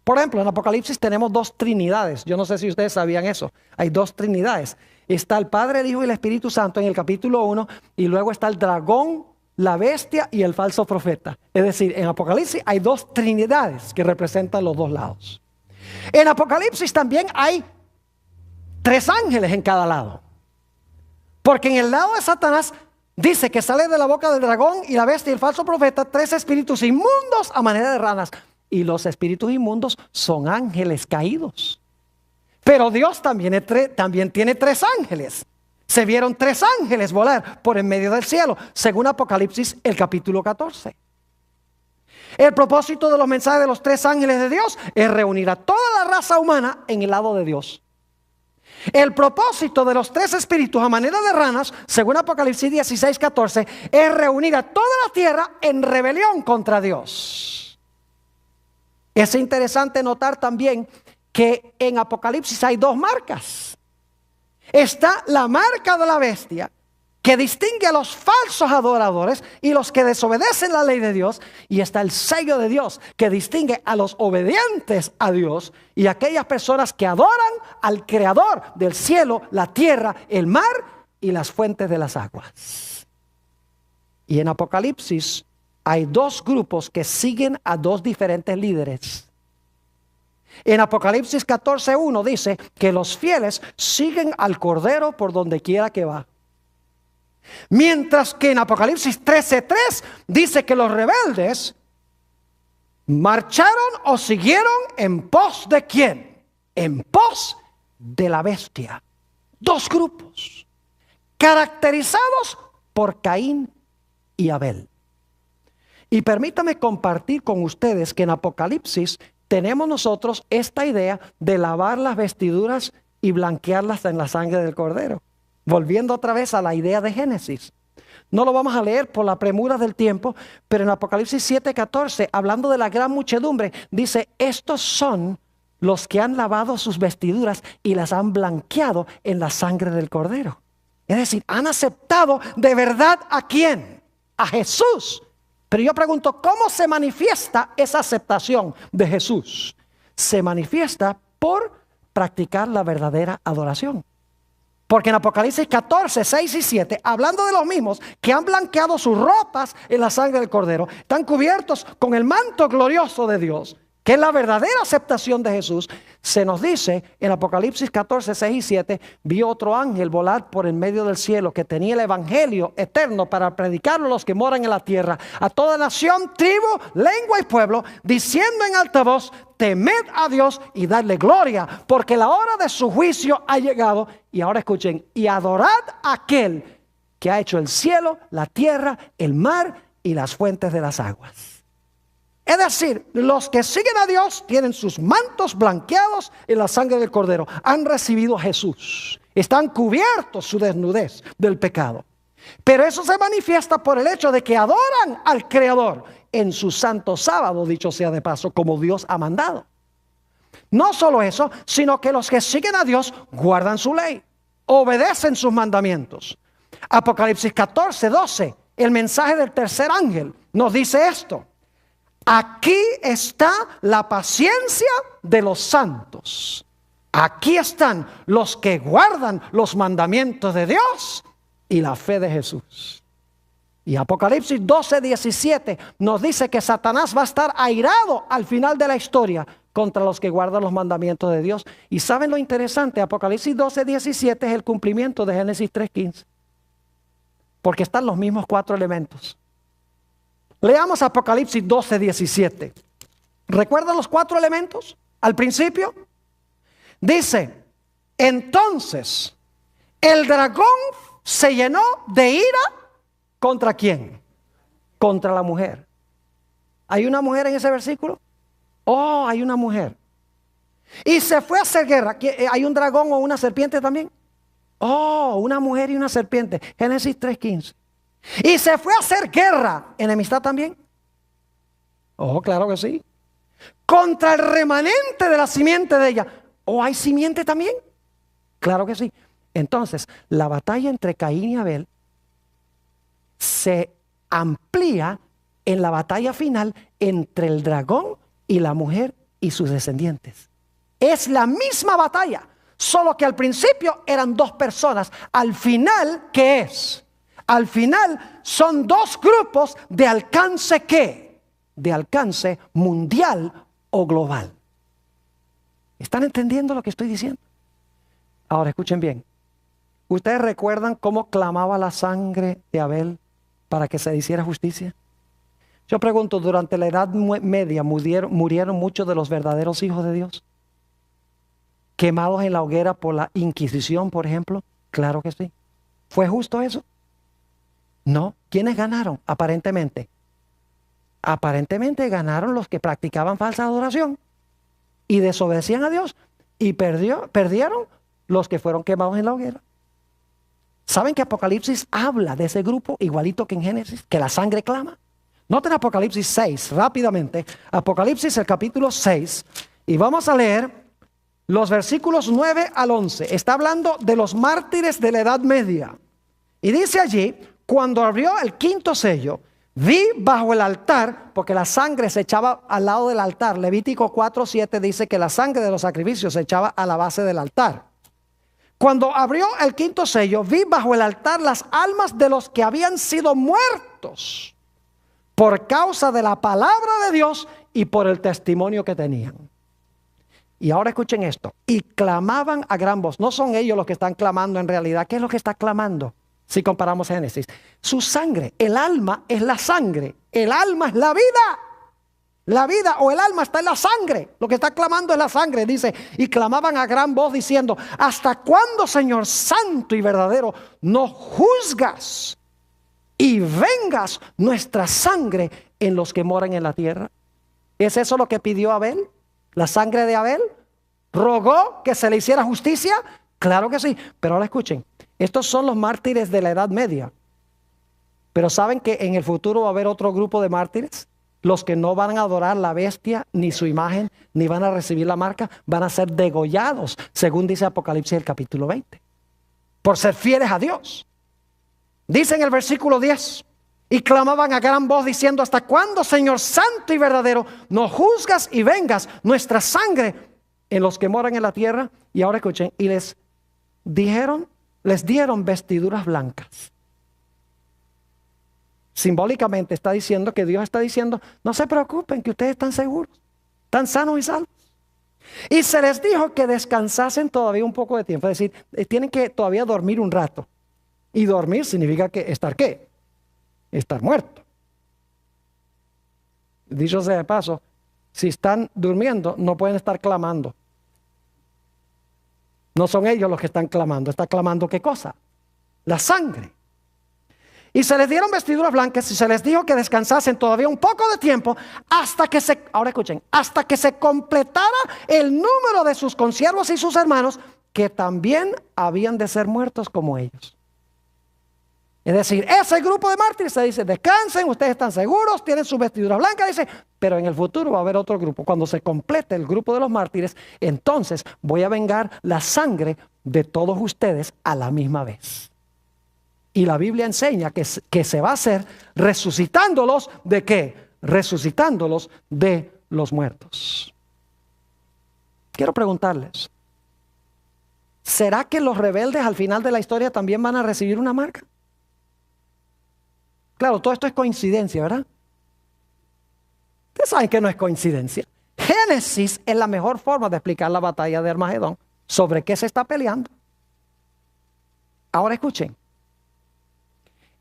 Por ejemplo, en Apocalipsis tenemos 2 trinidades. Yo no sé si ustedes sabían eso. Hay 2 trinidades. Está el Padre, el Hijo y el Espíritu Santo en el capítulo 1, y luego está el dragón, la bestia y el falso profeta. Es decir, en Apocalipsis hay 2 trinidades que representan los 2 lados. En Apocalipsis también hay 3 ángeles en cada lado. Porque en el lado de Satanás dice que sale de la boca del dragón y la bestia y el falso profeta 3 espíritus inmundos a manera de ranas. Y los espíritus inmundos son ángeles caídos. Pero Dios también tiene 3 ángeles. Se vieron 3 ángeles volar por en medio del cielo, según Apocalipsis el capítulo 14. El propósito de los mensajes de los 3 ángeles de Dios es reunir a toda la raza humana en el lado de Dios. El propósito de los 3 espíritus a manera de ranas, según Apocalipsis 16, 14, es reunir a toda la tierra en rebelión contra Dios. Es interesante notar también que en Apocalipsis hay 2 marcas. Está la marca de la bestia, que distingue a los falsos adoradores y los que desobedecen la ley de Dios. Y está el sello de Dios, que distingue a los obedientes a Dios y a aquellas personas que adoran al Creador del cielo, la tierra, el mar y las fuentes de las aguas. Y en Apocalipsis hay 2 grupos que siguen a 2 diferentes líderes. En Apocalipsis 14:1 dice que los fieles siguen al Cordero por donde quiera que va. Mientras que en Apocalipsis 13:3 dice que los rebeldes marcharon o siguieron en pos de ¿quién? En pos de la bestia. 2 grupos caracterizados por Caín y Abel. Y permítame compartir con ustedes que en Apocalipsis tenemos nosotros esta idea de lavar las vestiduras y blanquearlas en la sangre del Cordero. Volviendo otra vez a la idea de Génesis. No lo vamos a leer por la premura del tiempo, pero en Apocalipsis 7:14, hablando de la gran muchedumbre, dice: estos son los que han lavado sus vestiduras y las han blanqueado en la sangre del Cordero. Es decir, han aceptado de verdad ¿a quién? A Jesús. Pero yo pregunto, ¿cómo se manifiesta esa aceptación de Jesús? Se manifiesta por practicar la verdadera adoración. Porque en Apocalipsis 14, 6 y 7, hablando de los mismos que han blanqueado sus ropas en la sangre del Cordero, están cubiertos con el manto glorioso de Dios, que es la verdadera aceptación de Jesús, se nos dice en Apocalipsis 14, 6 y 7, vio otro ángel volar por en medio del cielo que tenía el evangelio eterno para predicarlo a los que moran en la tierra, a toda nación, tribu, lengua y pueblo, diciendo en alta voz: temed a Dios y dadle gloria, porque la hora de su juicio ha llegado. Y ahora escuchen: y adorad a aquel que ha hecho el cielo, la tierra, el mar y las fuentes de las aguas. Es decir, los que siguen a Dios tienen sus mantos blanqueados en la sangre del Cordero. Han recibido a Jesús. Están cubiertos su desnudez del pecado. Pero eso se manifiesta por el hecho de que adoran al Creador en su santo sábado, dicho sea de paso, como Dios ha mandado. No solo eso, sino que los que siguen a Dios guardan su ley, obedecen sus mandamientos. Apocalipsis 14, 12, el mensaje del tercer ángel nos dice esto: aquí está la paciencia de los santos. Aquí están los que guardan los mandamientos de Dios y la fe de Jesús. Y Apocalipsis 12, 17 nos dice que Satanás va a estar airado al final de la historia contra los que guardan los mandamientos de Dios. Y ¿saben lo interesante? Apocalipsis 12, 17 es el cumplimiento de Génesis 3, 15. Porque están los mismos 4 elementos. Leamos Apocalipsis 12, 17. ¿Recuerdan los 4 elementos al principio? Dice: entonces el dragón se llenó de ira. ¿Contra quién? Contra la mujer. ¿Hay una mujer en ese versículo? Oh, hay una mujer. Y se fue a hacer guerra. ¿Hay un dragón o una serpiente también? Oh, una mujer y una serpiente. Génesis 3:15. Y se fue a hacer guerra. ¿Enemistad también? Oh, claro que sí. Contra el remanente de la simiente de ella. ¿Oh, hay simiente también? Claro que sí. Entonces, la batalla entre Caín y Abel se amplía en la batalla final entre el dragón y la mujer y sus descendientes. Es la misma batalla, solo que al principio eran 2 personas. Al final, ¿qué es? Al final son 2 grupos de alcance ¿qué? De alcance mundial o global. ¿Están entendiendo lo que estoy diciendo? Ahora escuchen bien. ¿Ustedes recuerdan cómo clamaba la sangre de Abel para que se hiciera justicia? Yo pregunto, ¿durante la Edad Media murieron muchos de los verdaderos hijos de Dios? ¿Quemados en la hoguera por la Inquisición, por ejemplo? Claro que sí. ¿Fue justo eso? No. ¿Quiénes ganaron? Aparentemente. Aparentemente ganaron los que practicaban falsa adoración y desobedecían a Dios. Y perdieron los que fueron quemados en la hoguera. ¿Saben que Apocalipsis habla de ese grupo igualito que en Génesis? Que la sangre clama. Noten Apocalipsis 6, rápidamente. Apocalipsis, el capítulo 6. Y vamos a leer los versículos 9 al 11. Está hablando de los mártires de la Edad Media. Y dice allí, cuando abrió el quinto sello, vi bajo el altar, porque la sangre se echaba al lado del altar. Levítico 4:7 dice que la sangre de los sacrificios se echaba a la base del altar. Cuando abrió el quinto sello, vi bajo el altar las almas de los que habían sido muertos por causa de la palabra de Dios y por el testimonio que tenían. Y ahora escuchen esto. Y clamaban a gran voz. No son ellos los que están clamando en realidad. ¿Qué es lo que está clamando? Si comparamos Génesis. Su sangre. El alma es la sangre. El alma es la vida. La vida o el alma está en la sangre. Lo que está clamando es la sangre. Dice, y clamaban a gran voz diciendo, ¿hasta cuándo, Señor santo y verdadero, no juzgas y vengas nuestra sangre en los que moran en la tierra? ¿Es eso lo que pidió Abel? ¿La sangre de Abel? ¿Rogó que se le hiciera justicia? Claro que sí. Pero ahora escuchen, estos son los mártires de la Edad Media. Pero ¿saben que en el futuro va a haber otro grupo de mártires? Los que no van a adorar la bestia, ni su imagen, ni van a recibir la marca, van a ser degollados, según dice Apocalipsis el capítulo 20, por ser fieles a Dios. Dice en el versículo 10, y clamaban a gran voz diciendo, ¿hasta cuándo, Señor santo y verdadero, no juzgas y vengas nuestra sangre en los que moran en la tierra? Y ahora escuchen, y les dieron vestiduras blancas. Simbólicamente está diciendo que Dios está diciendo, no se preocupen, que ustedes están seguros, están sanos y salvos. Y se les dijo que descansasen todavía un poco de tiempo, es decir, tienen que todavía dormir un rato. Y dormir significa que estar ¿qué? Estar muerto. Dicho sea de paso, si están durmiendo no pueden estar clamando. No son ellos los que están clamando. ¿Está clamando qué cosa? La sangre. Y se les dieron vestiduras blancas y se les dijo que descansasen todavía un poco de tiempo ahora escuchen, hasta que se completara el número de sus consiervos y sus hermanos que también habían de ser muertos como ellos. Es decir, ese grupo de mártires se dice, descansen, ustedes están seguros, tienen sus vestiduras blancas, dice, pero en el futuro va a haber otro grupo. Cuando se complete el grupo de los mártires, entonces voy a vengar la sangre de todos ustedes a la misma vez. Y la Biblia enseña que se va a hacer resucitándolos ¿de qué? Resucitándolos de los muertos. Quiero preguntarles, ¿será que los rebeldes al final de la historia también van a recibir una marca? Claro, todo esto es coincidencia, ¿verdad? Ustedes saben que no es coincidencia. Génesis es la mejor forma de explicar la batalla de Armagedón. ¿Sobre qué se está peleando? Ahora escuchen.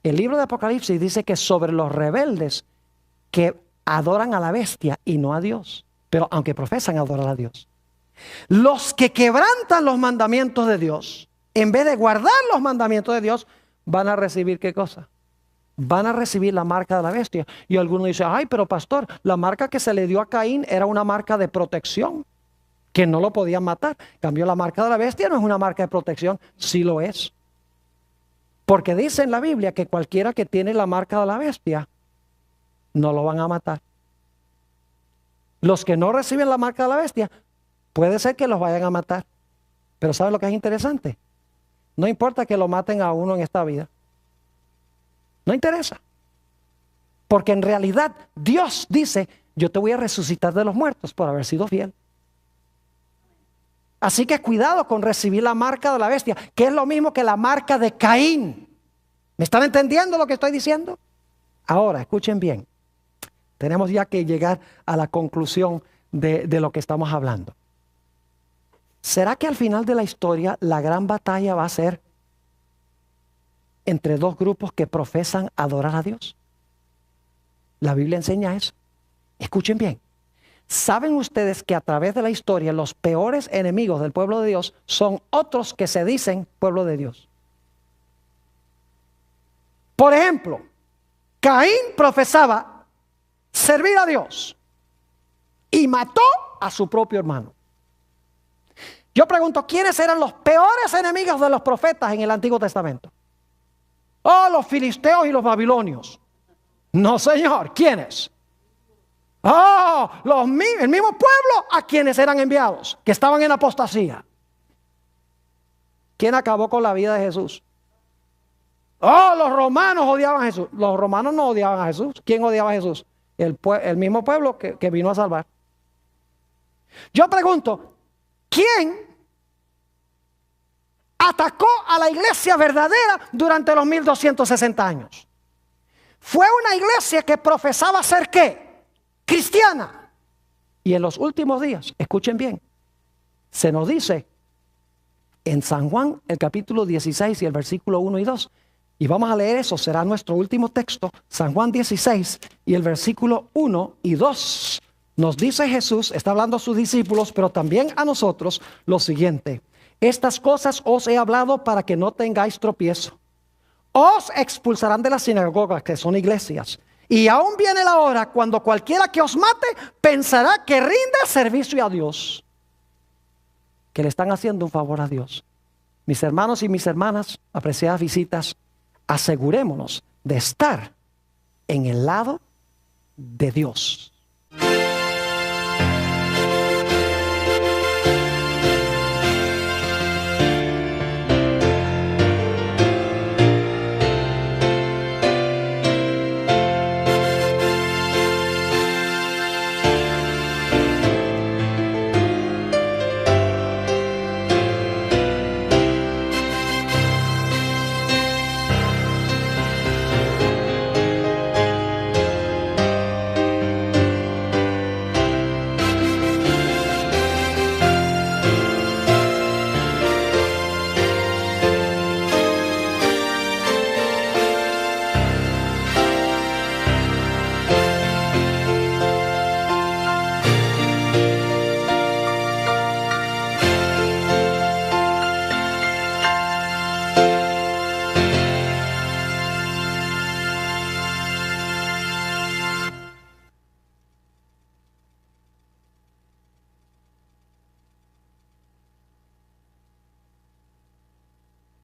El libro de Apocalipsis dice que sobre los rebeldes que adoran a la bestia y no a Dios, pero aunque profesan adorar a Dios. Los que quebrantan los mandamientos de Dios, en vez de guardar los mandamientos de Dios, van a recibir ¿qué cosa? Van a recibir la marca de la bestia. Y algunos dicen, ay, pero pastor, la marca que se le dio a Caín era una marca de protección, que no lo podían matar. En cambio, la marca de la bestia no es una marca de protección, sí lo es. Porque dice en la Biblia que cualquiera que tiene la marca de la bestia, no lo van a matar. Los que no reciben la marca de la bestia, puede ser que los vayan a matar. Pero ¿saben lo que es interesante? No importa que lo maten a uno en esta vida. No interesa. Porque en realidad Dios dice, yo te voy a resucitar de los muertos por haber sido fiel. Así que cuidado con recibir la marca de la bestia, que es lo mismo que la marca de Caín. ¿Me están entendiendo lo que estoy diciendo? Ahora, escuchen bien. Tenemos ya que llegar a la conclusión de lo que estamos hablando. ¿Será que al final de la historia la gran batalla va a ser entre dos grupos que profesan adorar a Dios? La Biblia enseña eso. Escuchen bien. ¿Saben ustedes que a través de la historia los peores enemigos del pueblo de Dios son otros que se dicen pueblo de Dios? Por ejemplo, Caín profesaba servir a Dios y mató a su propio hermano. Yo pregunto, ¿quiénes eran los peores enemigos de los profetas en el Antiguo Testamento? Oh, los filisteos y los babilonios. No, señor, ¿quiénes? Oh, el mismo pueblo a quienes eran enviados, que estaban en apostasía. ¿Quién acabó con la vida de Jesús? Oh, los romanos odiaban a Jesús. Los romanos no odiaban a Jesús. ¿Quién odiaba a Jesús? El mismo pueblo que vino a salvar. Yo pregunto, ¿quién atacó a la iglesia verdadera durante los 1260 años? Fue una iglesia que profesaba ser ¿qué? Cristiana. Y en los últimos días, escuchen bien, se nos dice en San Juan, el capítulo 16 y el versículo 1 y 2. Y vamos a leer eso, será nuestro último texto, San Juan 16 y el versículo 1 y 2. Nos dice Jesús, está hablando a sus discípulos, pero también a nosotros, lo siguiente: estas cosas os he hablado para que no tengáis tropiezo. Os expulsarán de las sinagogas, que son iglesias, y aún viene la hora cuando cualquiera que os mate pensará que rinde servicio a Dios, que le están haciendo un favor a Dios. Mis hermanos y mis hermanas, apreciadas visitas, asegurémonos de estar en el lado de Dios.